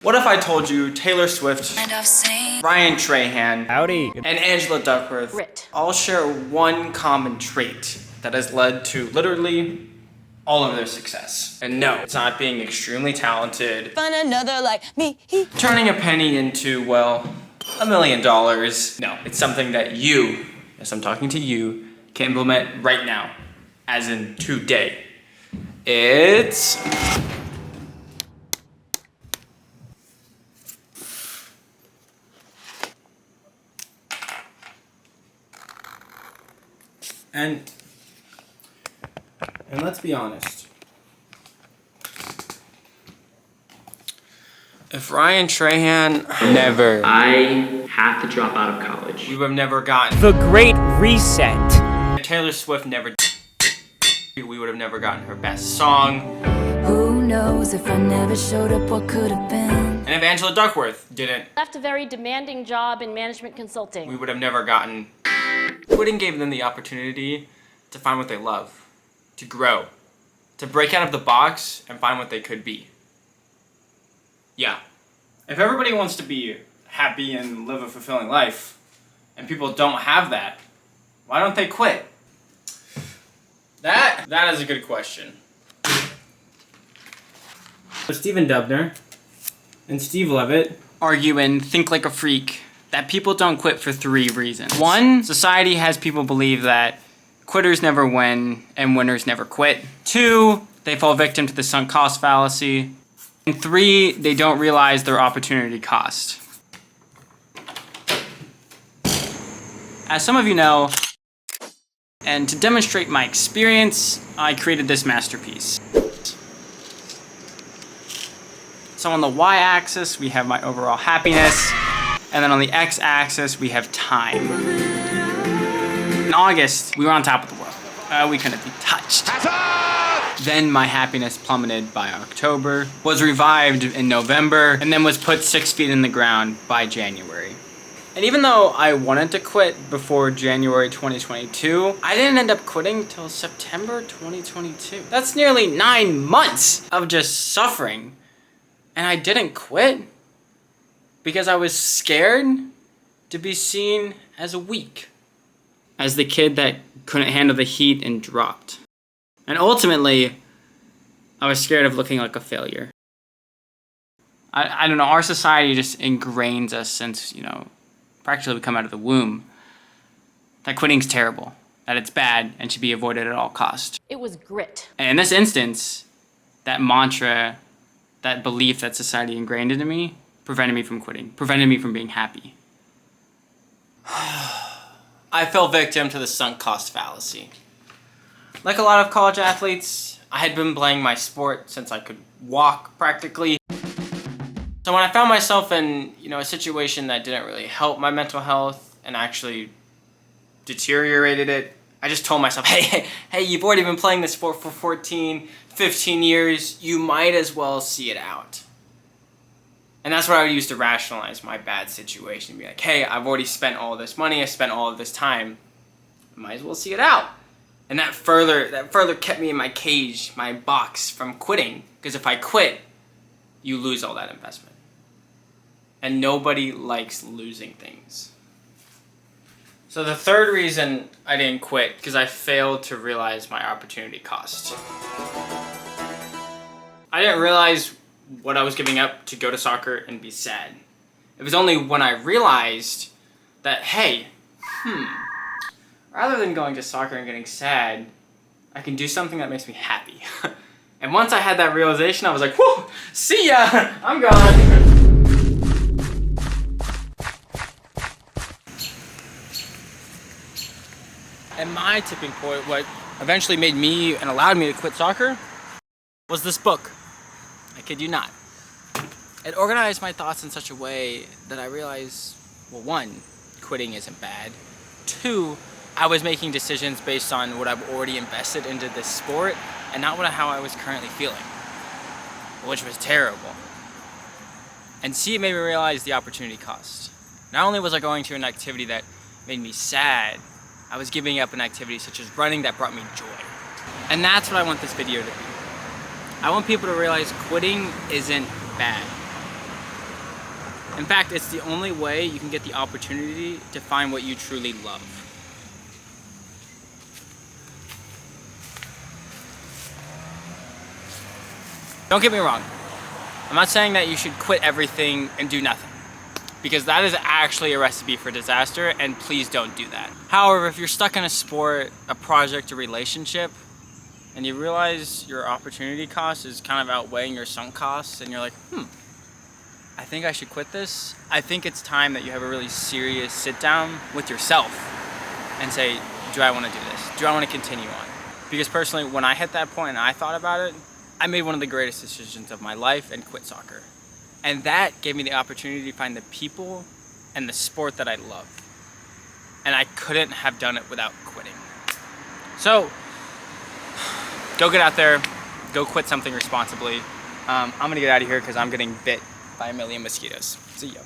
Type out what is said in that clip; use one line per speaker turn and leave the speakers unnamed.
What if I told you Taylor Swift, Ryan Trahan,
Howdy,
and Angela Duckworth all share one common trait that has led to literally all of their success? And no, it's not being extremely talented,
Find another like me.
turning a penny into, well, $1 million. No, it's something that you, yes, I'm talking to you, can implement right now, as in today. It's And let's be honest. If Ryan Trahan never,
I have to drop out of college.
we would have never gotten.
The Great Reset.
If Taylor Swift never, we would have never gotten her best song.
Who knows if I never showed up, what could have been?
And if Angela Duckworth didn't,
Left a very demanding job in management consulting.
we would have never gotten. Quitting gave them the opportunity to find what they love, to grow, to break out of the box and find what they could be. Yeah. If everybody wants to be happy and live a fulfilling life, and people don't have that, why don't they quit? That is a good question. Stephen Dubner and Steve Levitt argue in Think Like a Freak that people don't quit for 3 reasons. 1, society has people believe that quitters never win and winners never quit. 2, they fall victim to the sunk cost fallacy. And 3, they don't realize their opportunity cost. As some of you know, and to demonstrate my experience, I created this masterpiece. So on the y-axis, we have my overall happiness. And then on the x-axis, we have time. In August, we were on top of the world. We couldn't be touched. Then my happiness plummeted by October, was revived in November, and then was put 6 feet in the ground by January. And even though I wanted to quit before January 2022, I didn't end up quitting till September 2022. That's nearly 9 months of just suffering. And I didn't quit because I was scared to be seen as weak, as the kid that couldn't handle the heat and dropped. And ultimately, I was scared of looking like a failure. I don't know, our society just ingrains us since, practically we come out of the womb, that quitting's terrible, that it's bad and should be avoided at all costs.
It was grit.
And in this instance, that mantra, that belief that society ingrained into me, prevented me from quitting, prevented me from being happy. I fell victim to the sunk cost fallacy. Like a lot of college athletes, I had been playing my sport since I could walk practically. So when I found myself in, a situation that didn't really help my mental health and actually deteriorated it, I just told myself, hey, you've already been playing this sport for 14, 15 years, you might as well see it out. And that's what I would use to rationalize my bad situation. Be like, hey, I've already spent all this money, I spent all of this time, I might as well see it out. And that further kept me in my cage, my box, from quitting. Because if I quit, you lose all that investment. And nobody likes losing things. So the third reason I didn't quit, because I failed to realize my opportunity cost. I didn't realize what I was giving up to go to soccer and be sad. It was only when I realized that, hey, rather than going to soccer and getting sad, I can do something that makes me happy. And once I had that realization, I was like, whew, see ya, I'm gone. And my tipping point, what eventually made me and allowed me to quit soccer, was this book. I kid you not. It organized my thoughts in such a way that I realized, well, 1, quitting isn't bad. 2, I was making decisions based on what I've already invested into this sport and not how I was currently feeling, which was terrible. And C, it made me realize the opportunity cost. Not only was I going to an activity that made me sad, I was giving up an activity such as running that brought me joy. And that's what I want this video to be. I want people to realize quitting isn't bad. In fact, it's the only way you can get the opportunity to find what you truly love. Don't get me wrong. I'm not saying that you should quit everything and do nothing, because that is actually a recipe for disaster, and please don't do that. However, if you're stuck in a sport, a project, a relationship, and you realize your opportunity cost is kind of outweighing your sunk costs, and you're like, I think I should quit this. I think it's time that you have a really serious sit down with yourself and say, do I want to do this? Do I want to continue on? Because personally, when I hit that point and I thought about it, I made one of the greatest decisions of my life and quit soccer. And that gave me the opportunity to find the people and the sport that I love. And I couldn't have done it without quitting. So, go get out there, go quit something responsibly. I'm gonna get out of here because I'm getting bit by a million mosquitoes. See ya.